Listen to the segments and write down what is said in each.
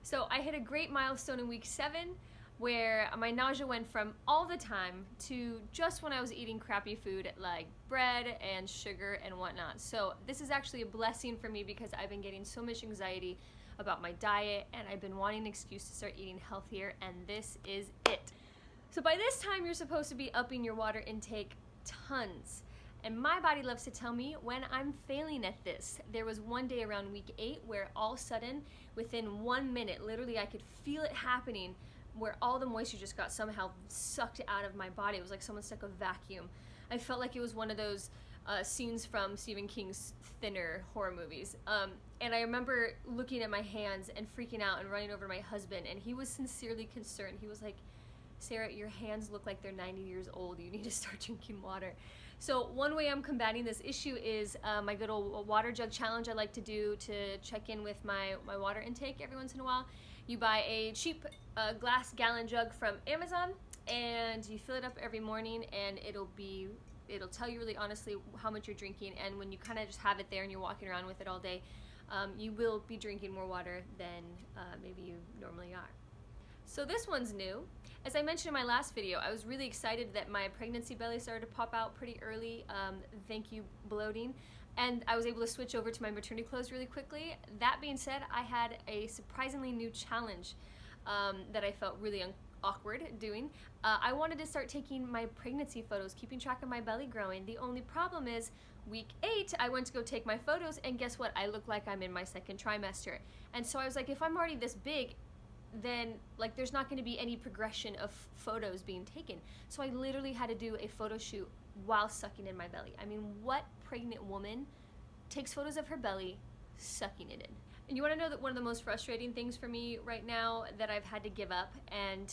So I hit a great milestone in week 7 where my nausea went from all the time to just when I was eating crappy food like bread and sugar and whatnot. So this is actually a blessing for me because I've been getting so much anxiety about my diet and I've been wanting an excuse to start eating healthier, and this is it. So by this time you're supposed to be upping your water intake tons. And my body loves to tell me when I'm failing at this. There was one day around week 8 where all of a sudden, within 1 minute, literally I could feel it happening, where all the moisture just got somehow sucked out of my body. It was like someone stuck a vacuum. I felt like it was one of those scenes from Stephen King's thinner horror movies. And I remember looking at my hands and freaking out and running over to my husband, and he was sincerely concerned. He was like, "Sarah, your hands look like they're 90 years old. You need to start drinking water." So one way I'm combating this issue is my good old water jug challenge I like to do to check in with my water intake every once in a while. You buy a cheap glass gallon jug from Amazon and you fill it up every morning, and it'll tell you really honestly how much you're drinking, and when you kind of just have it there and you're walking around with it all day, you will be drinking more water than maybe you normally are. So this one's new. As I mentioned in my last video, I was really excited that my pregnancy belly started to pop out pretty early. Thank you, bloating. And I was able to switch over to my maternity clothes really quickly. That being said, I had a surprisingly new challenge that I felt really awkward doing. I wanted to start taking my pregnancy photos, keeping track of my belly growing. The only problem is week 8, I went to go take my photos, and guess what? I look like I'm in my 2nd trimester. And so I was like, if I'm already this big, then like there's not going to be any progression of photos being taken. So I literally had to do a photo shoot while sucking in my belly. I mean, what pregnant woman takes photos of her belly sucking it in? And you want to know that one of the most frustrating things for me right now that I've had to give up, and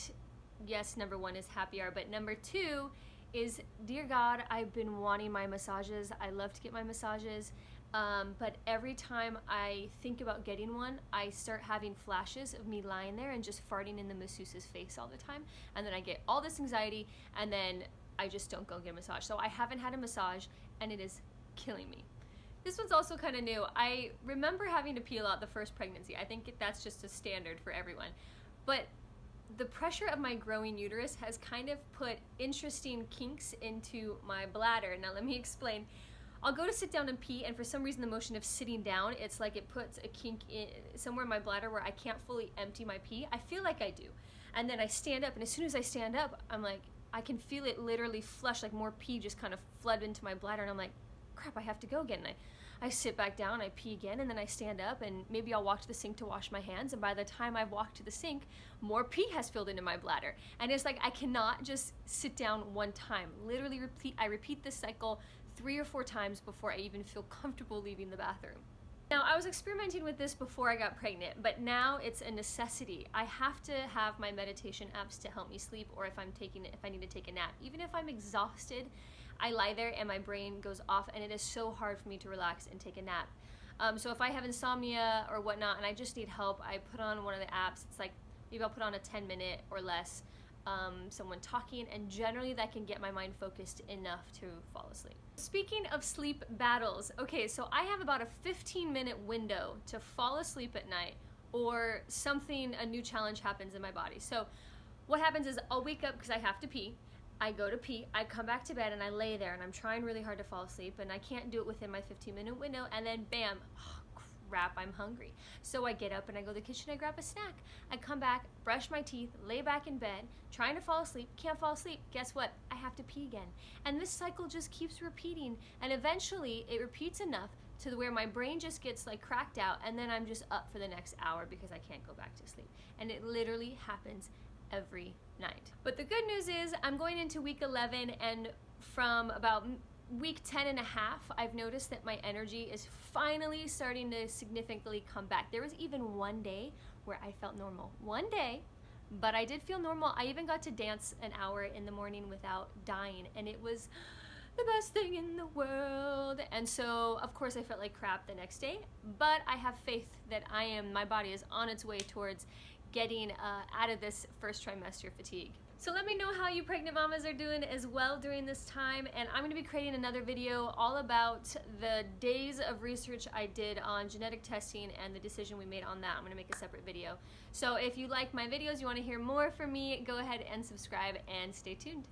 yes, number 1 is happy hour, but number 2 is, dear God, I've been wanting my massages. I love to get my massages. But every time I think about getting one, I start having flashes of me lying there and just farting in the masseuse's face all the time. And then I get all this anxiety, and then I just don't go get a massage. So I haven't had a massage, and it is killing me. This one's also kind of new. I remember having to peel out the first pregnancy. I think that's just a standard for everyone. But the pressure of my growing uterus has kind of put interesting kinks into my bladder. Now let me explain. I'll go to sit down and pee, and for some reason the motion of sitting down, it's like it puts a kink in somewhere in my bladder where I can't fully empty my pee. I feel like I do. And then I stand up, and as soon as I stand up, I'm like, I can feel it literally flush, like more pee just kind of flood into my bladder, and I'm like, crap, I have to go again. And I sit back down, I pee again, and then I stand up, and maybe I'll walk to the sink to wash my hands, and by the time I've walked to the sink, more pee has filled into my bladder. And it's like I cannot just sit down one time. Literally I repeat this cycle 3 or 4 times before I even feel comfortable leaving the bathroom. Now, I was experimenting with this before I got pregnant, but now it's a necessity. I have to have my meditation apps to help me sleep, or if I need to take a nap. Even if I'm exhausted, I lie there and my brain goes off, and it is so hard for me to relax and take a nap. So if I have insomnia or whatnot and I just need help, I put on one of the apps. It's like, maybe I'll put on a 10-minute or less someone talking, and generally that can get my mind focused enough to fall asleep. Speaking of sleep battles, okay, so I have about a 15-minute window to fall asleep at night, or a new challenge happens in my body. So what happens is I'll wake up because I have to pee. I go to pee, I come back to bed, and I lay there, and I'm trying really hard to fall asleep, and I can't do it within my 15-minute window, and then bam, crap, I'm hungry. So I get up and I go to the kitchen, I grab a snack. I come back, brush my teeth, lay back in bed, trying to fall asleep, can't fall asleep. Guess what? I have to pee again. And this cycle just keeps repeating, and eventually it repeats enough to where my brain just gets like cracked out, and then I'm just up for the next hour because I can't go back to sleep. And it literally happens every night. But the good news is I'm going into week 11, and from about week 10 and a half, I've noticed that my energy is finally starting to significantly come back. There was even one day where I felt normal. One day, but I did feel normal. I even got to dance an hour in the morning without dying, and it was the best thing in the world. And so, of course, I felt like crap the next day, but I have faith that my body is on its way towards getting out of this first trimester fatigue. So let me know how you pregnant mamas are doing as well during this time, and I'm going to be creating another video all about the days of research I did on genetic testing and the decision we made on that. I'm going to make a separate video. So if you like my videos, you want to hear more from me, go ahead and subscribe and stay tuned.